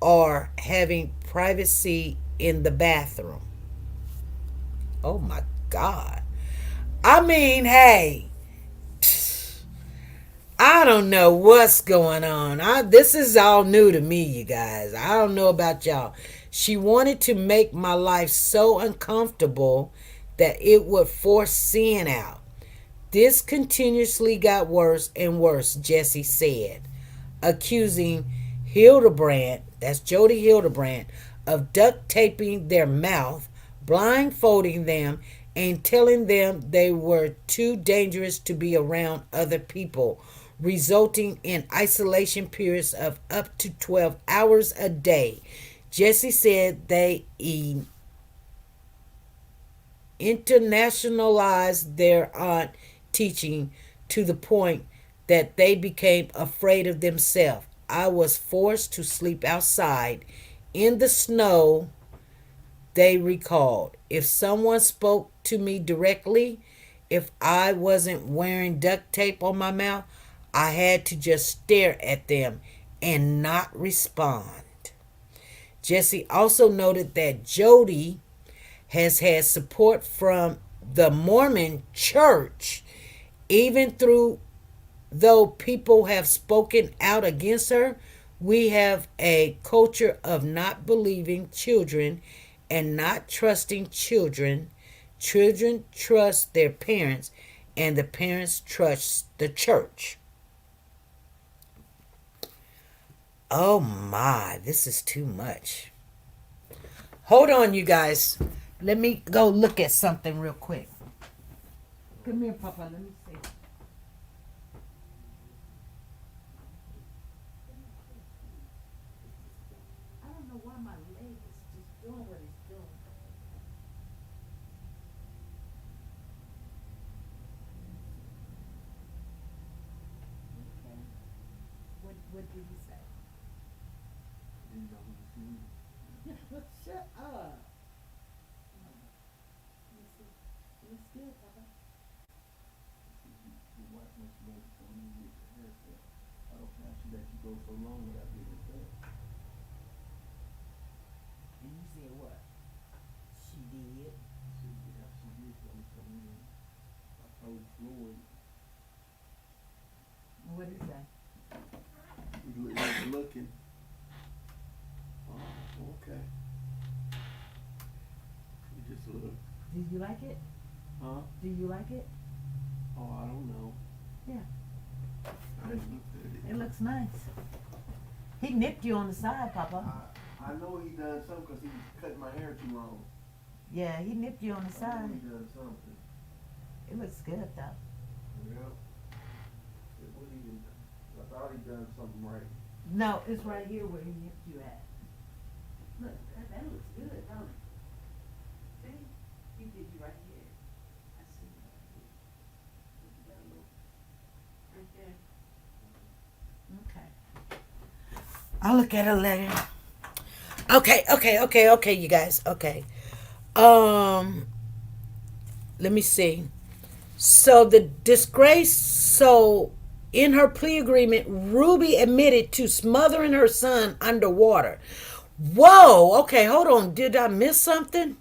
[SPEAKER 1] or having privacy in the bathroom. Oh my God. I mean, hey, I don't know what's going on. This is all new to me, you guys. I don't know about y'all. She wanted to make my life so uncomfortable that it would force sin out. This continuously got worse and worse, Jesse said, accusing Hildebrandt, that's Jody Hildebrandt, of duct taping their mouth, blindfolding them, and telling them they were too dangerous to be around other people, resulting in isolation periods of up to 12 hours a day. Jesse said they internationalized their aunt teaching to the point that they became afraid of themselves. I was forced to sleep outside in the snow, they recalled. If someone spoke to me directly, if I wasn't wearing duct tape on my mouth, I had to just stare at them and not respond. Jesse also noted that Jody has had support from the Mormon church, even though people have spoken out against her. We have a culture of not believing children and not trusting children. Children trust their parents, and the parents trust the church. Oh my, this is too much. Hold on, you guys. Let me go look at something real quick. Come here, Papa. Let me see. I don't know why my leg is just doing what it's doing. Okay. What did he say? Shut up. It's good, Papa. And you said what? She did. What is that?
[SPEAKER 4] He's looking. Oh, okay. You just look.
[SPEAKER 1] Did you like it?
[SPEAKER 4] Huh?
[SPEAKER 1] Do you like it?
[SPEAKER 4] Oh, I don't know.
[SPEAKER 1] Yeah.
[SPEAKER 4] I ain't looked at
[SPEAKER 1] It looks nice. He nipped you on the side, Papa.
[SPEAKER 4] I know he done something because he was cutting my hair too long.
[SPEAKER 1] Yeah, he nipped you on the
[SPEAKER 4] I know
[SPEAKER 1] side.
[SPEAKER 4] he done something.
[SPEAKER 1] It looks good, though.
[SPEAKER 4] Yeah. It wouldn't even, I thought he done something right.
[SPEAKER 1] No, it's right here where he nipped you at. Look, that looks good, don't it? See? He did you right here. I see. Right there. Okay. I'll look at it later. Okay, you guys. Okay. Let me see. So the disgrace, in her plea agreement, Ruby admitted to smothering her son underwater. Whoa, okay, hold on. Did I miss something?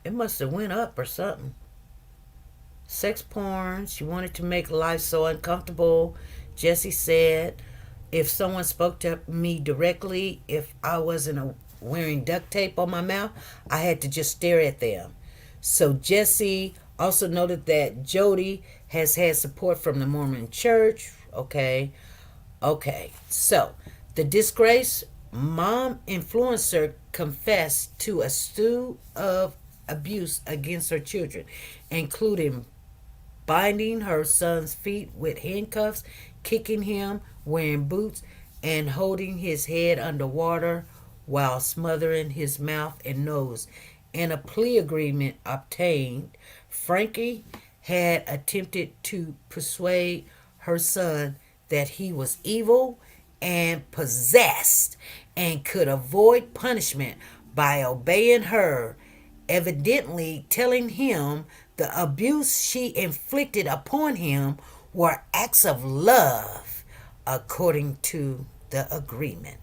[SPEAKER 1] It must have went up or something. Sex porn. She wanted to make life so uncomfortable. Jesse said, if someone spoke to me directly, if I wasn't wearing duct tape on my mouth, I had to just stare at them. So Jesse also noted that Jody has had support from the Mormon church. Okay. So the disgrace mom influencer confessed to a slew of abuse against her children, including binding her son's feet with handcuffs, kicking him, wearing boots, and holding his head underwater while smothering his mouth and nose. In a plea agreement obtained, Franke had attempted to persuade her son that he was evil and possessed and could avoid punishment by obeying her, evidently telling him the abuse she inflicted upon him were acts of love, according to the agreement.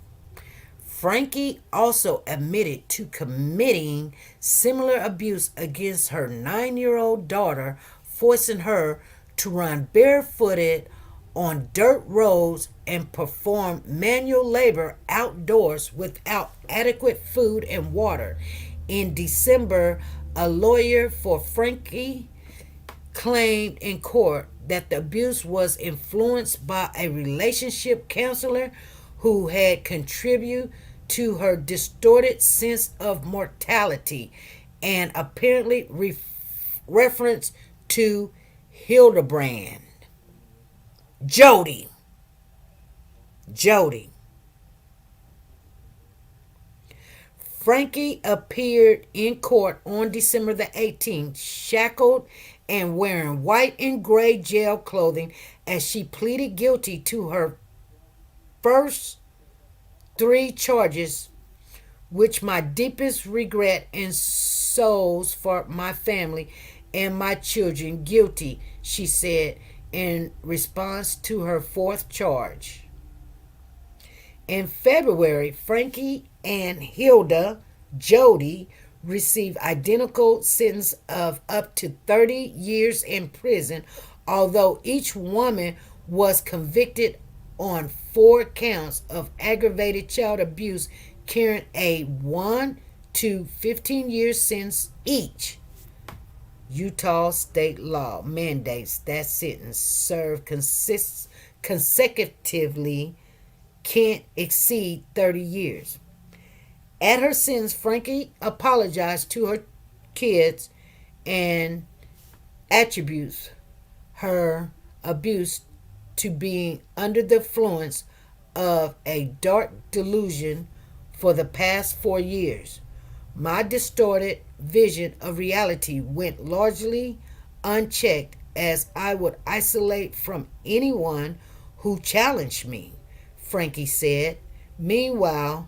[SPEAKER 1] Franke also admitted to committing similar abuse against her 9-year-old daughter, forcing her to run barefooted on dirt roads and perform manual labor outdoors without adequate food and water. In December, a lawyer for Franke claimed in court that the abuse was influenced by a relationship counselor who had contributed to her distorted sense of mortality and apparently reference to Hildebrand. Jody. Franke appeared in court on December the 18th, shackled and wearing white and gray jail clothing as she pleaded guilty to her first 3 charges, which my deepest regret and souls for my family and my children guilty, she said in response to her 4th charge. In February, Franke and Hilda Jody receive identical sentence of up to 30 years in prison, although each woman was convicted on 4 counts of aggravated child abuse, carrying a 1 to 15 year sentence each. Utah state law mandates that sentence served consecutively can't exceed 30 years. At her sentence, Franke apologized to her kids and attributes her abuse to being under the influence of a dark delusion for the past 4 years. My distorted vision of reality went largely unchecked as I would isolate from anyone who challenged me, Franke said. Meanwhile,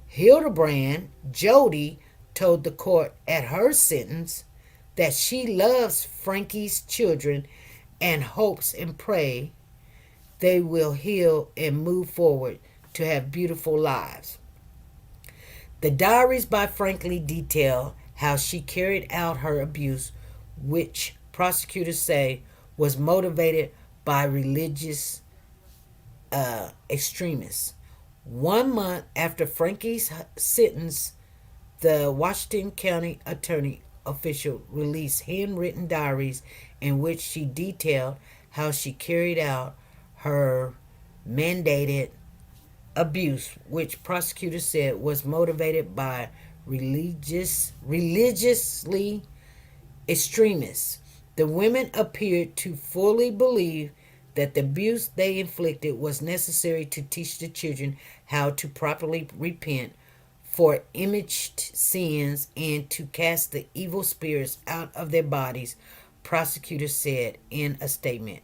[SPEAKER 1] Hildebrand Jody told the court at her sentence that she loves Franke's children and hopes and pray they will heal and move forward to have beautiful lives. The diaries by Franke detail how she carried out her abuse, which prosecutors say was motivated by religious extremists. 1 month after Franke's sentence, the Washington County Attorney official released handwritten diaries in which she detailed how she carried out her mandated abuse, which prosecutors said was motivated by religiously extremists. The women appeared to fully believe that the abuse they inflicted was necessary to teach the children how to properly repent for imaged sins and to cast the evil spirits out of their bodies, prosecutors said in a statement.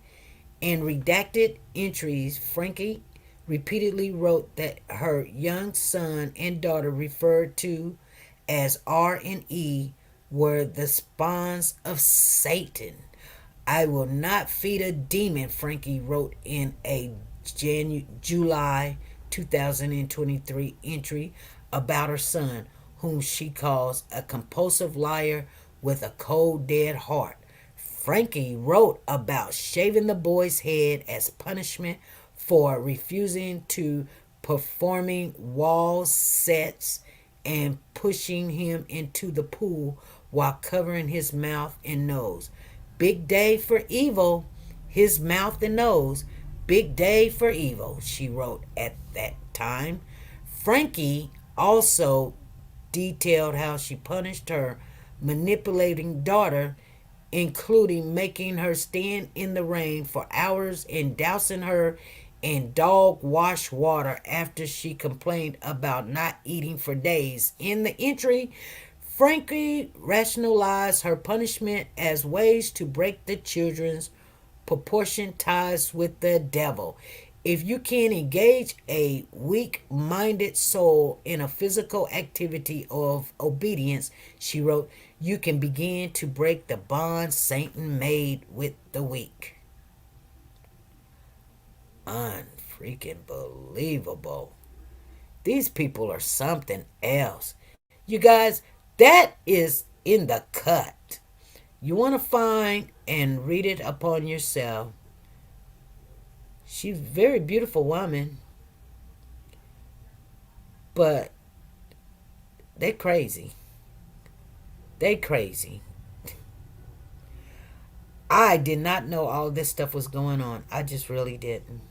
[SPEAKER 1] In redacted entries, Franke repeatedly wrote that her young son and daughter, referred to as R and E, were the spawns of Satan. I will not feed a demon, Franke wrote in a July 2023 entry about her son, whom she calls a compulsive liar with a cold, dead heart. Franke wrote about shaving the boy's head as punishment for refusing to performing wall sets and pushing him into the pool while covering his mouth and nose. Big day for evil, his mouth and nose. Big day for evil, she wrote at that time. Franke also detailed how she punished her manipulating daughter, including making her stand in the rain for hours and dousing her in dog wash water after she complained about not eating for days. In the entry, Franke rationalized her punishment as ways to break the children's proportion ties with the devil. If you can engage a weak-minded soul in a physical activity of obedience, she wrote, you can begin to break the bonds Satan made with the weak. Unfreaking believable. These people are something else. You guys, that is in the cut. You want to find and read it upon yourself. She's a very beautiful woman, but they crazy. They crazy. I did not know all this stuff was going on. I just really didn't.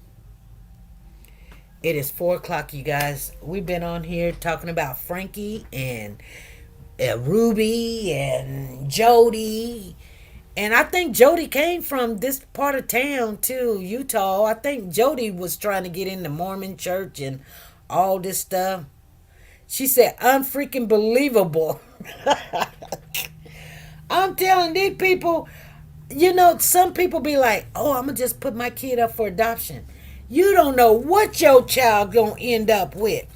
[SPEAKER 1] It is 4 o'clock, you guys. We've been on here talking about Franke and Ruby and Jody. And I think Jody came from this part of town too, Utah. I think Jody was trying to get in the Mormon church and all this stuff. She said, unfreaking believable. I'm telling these people, you know, some people be like, oh, I'm going to just put my kid up for adoption. You don't know what your child going to end up with.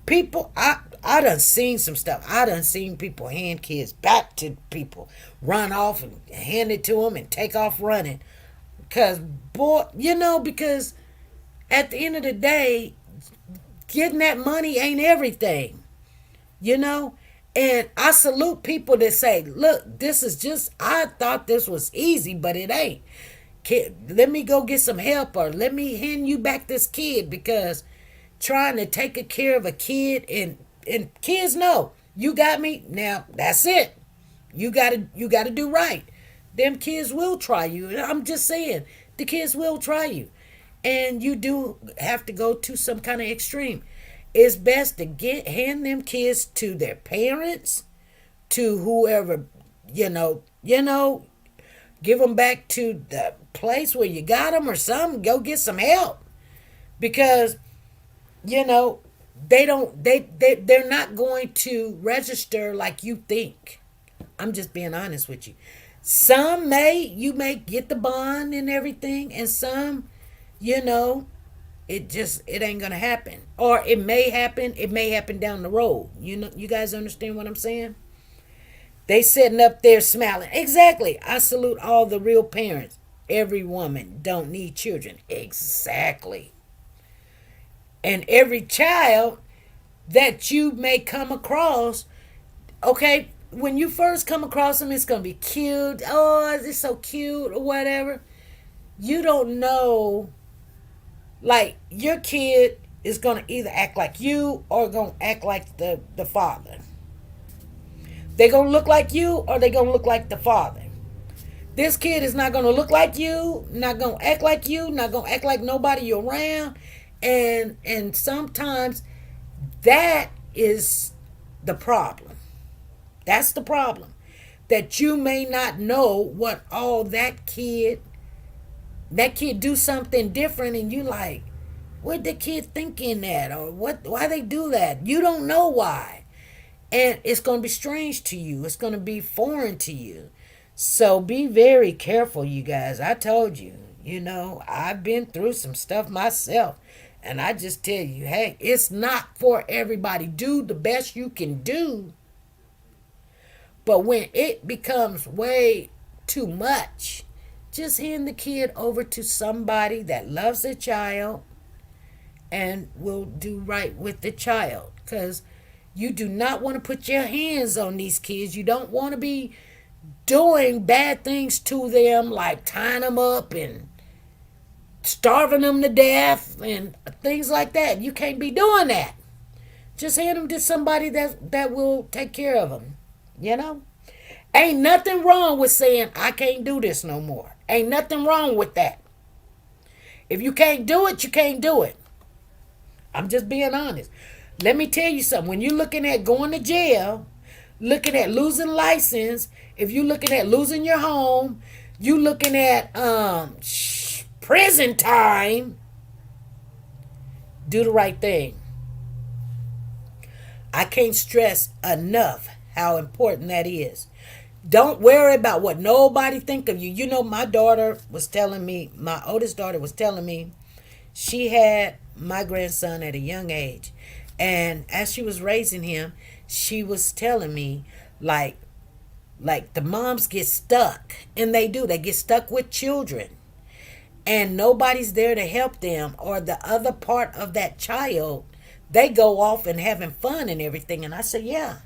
[SPEAKER 1] People, I done seen some stuff. I done seen people hand kids back to people, run off and hand it to them and take off running. Because, boy, you know, because at the end of the day, getting that money ain't everything, you know. And I salute people that say, look, this is just, I thought this was easy, but it ain't. Let me go get some help, or let me hand you back this kid, because trying to take care of a kid, and kids know, you got me, now that's it. You gotta do right. Them kids will try you. I'm just saying, the kids will try you. And you do have to go to some kind of extreme. It's best to hand them kids to their parents, to whoever, give them back to the place where you got them or something. Go get some help, because they're not going to register like you think. I'm just being honest with you. You may get the bond and everything, and some, it ain't gonna happen. Or it may happen down the road. You guys understand what I'm saying? They sitting up there smiling. Exactly. I salute all the real parents. Every woman don't need children. Exactly. And every child that you may come across, okay, when you first come across them, it's going to be cute. Oh, it's so cute, or whatever. You don't know, like, your kid is going to either act like you or going to act like the father. They're going to look like you or they're going to look like the father. This kid is not going to look like you, not going to act like you, not going to act like nobody you're around. And sometimes that is the problem. That's the problem. That you may not know what all that kid do something different, and you like, what the kid thinking that, or why they do that? You don't know why. And it's going to be strange to you. It's going to be foreign to you. So be very careful, you guys. I told you, I've been through some stuff myself. And I just tell you, hey, it's not for everybody. Do the best you can do. But when it becomes way too much, just hand the kid over to somebody that loves the child and will do right with the child. Because you do not want to put your hands on these kids. You don't want to be doing bad things to them, like tying them up and starving them to death and things like that. You can't be doing that. Just hand them to somebody that will take care of them. Ain't nothing wrong with saying, I can't do this no more. Ain't nothing wrong with that. If you can't do it, you can't do it. I'm just being honest. Let me tell you something. When you're looking at going to jail, looking at losing license, if you're looking at losing your home, you looking at prison time, do the right thing. I can't stress enough how important that is. Don't worry about what nobody think of you. My daughter was telling me, my oldest daughter was telling me, she had my grandson at a young age. And as she was raising him, she was telling me, like the moms get stuck. And they do. They get stuck with children. And nobody's there to help them. Or the other part of that child, they go off and having fun and everything. And I said, yeah.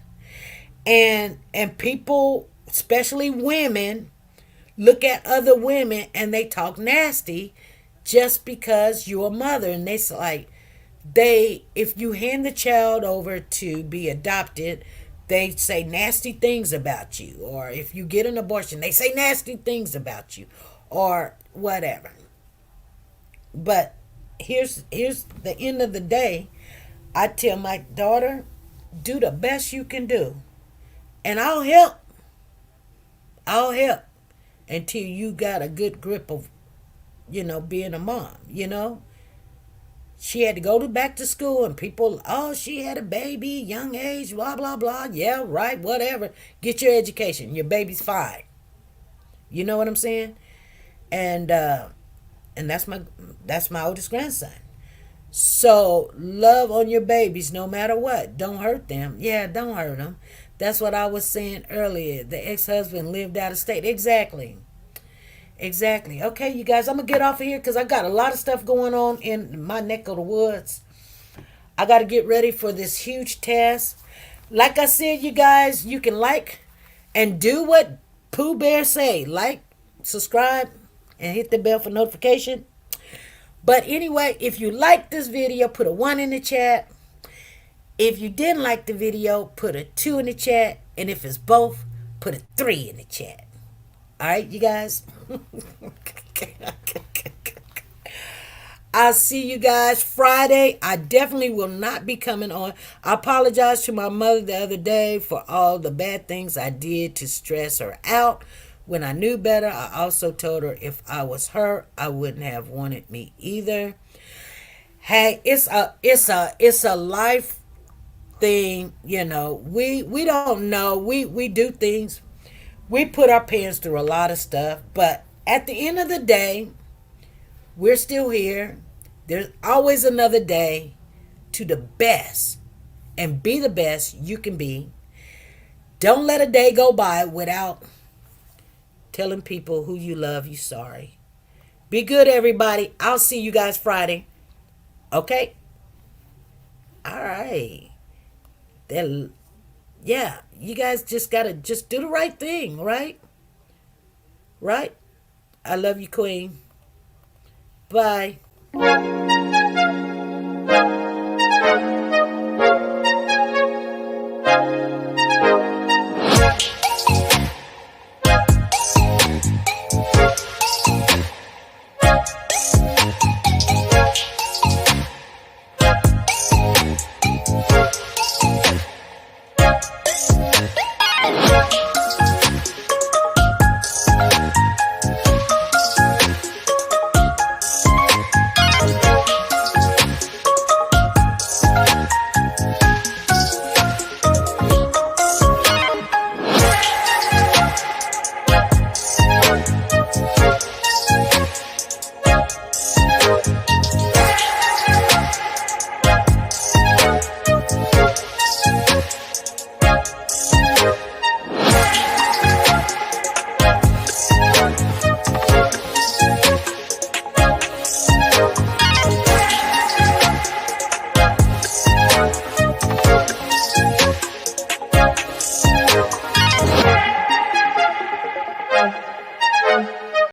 [SPEAKER 1] And people, especially women, look at other women and they talk nasty just because you're a mother. And they like, if you hand the child over to be adopted, they say nasty things about you. Or if you get an abortion, they say nasty things about you, or whatever. But here's the end of the day. I tell my daughter, do the best you can do, and I'll help until you got a good grip of being a mom. She had to go back to school, and people, she had a baby, young age, blah, blah, blah. Yeah, right, whatever. Get your education. Your baby's fine. You know what I'm saying? And that's my oldest grandson. So love on your babies no matter what. Don't hurt them. Yeah, don't hurt them. That's what I was saying earlier. The ex-husband lived out of state. Exactly. Okay, you guys, I'm going to get off of here because I got a lot of stuff going on in my neck of the woods. I got to get ready for this huge test. Like I said, you guys, you can like and do what Pooh Bear say. Like, subscribe, and hit the bell for notification. But anyway, if you like this video, put a 1 in the chat. If you didn't like the video, put a 2 in the chat. And if it's both, put a 3 in the chat. All right, you guys? I'll see you guys Friday. I definitely will not be coming on. I apologize to my mother the other day for all the bad things I did to stress her out. When I knew better, I also told her if I was her, I wouldn't have wanted me either. Hey, it's a life thing, you know. We don't know. We do things. We put our parents through a lot of stuff, but at the end of the day, we're still here. There's always another day to the best, and be the best you can be. Don't let a day go by without telling people who you love you sorry. Be good, everybody. I'll see you guys Friday. Okay? All right. Yeah, you guys just gotta just do the right thing, right? Right? I love you, Queen. Bye.